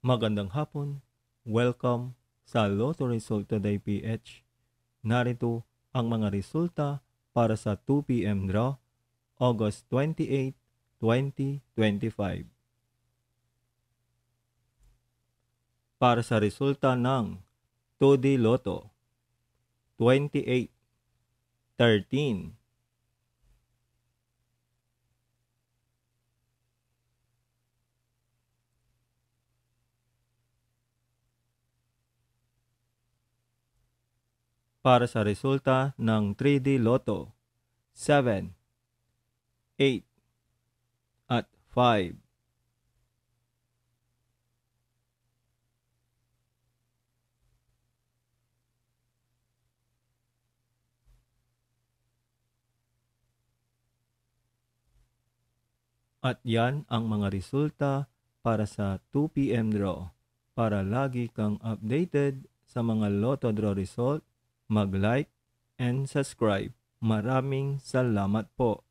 Magandang hapon. Welcome sa Lotto Result Today PH. Narito ang mga resulta para sa 2 p.m. draw, August 28, 2025. Para sa resulta ng 2D Lotto, 28, 13, 3D Lotto, 7, 8, at 5. At yan ang mga resulta para sa 2 p.m. draw. Para lagi kang updated sa mga Lotto draw result, mag-like and subscribe. Maraming salamat po.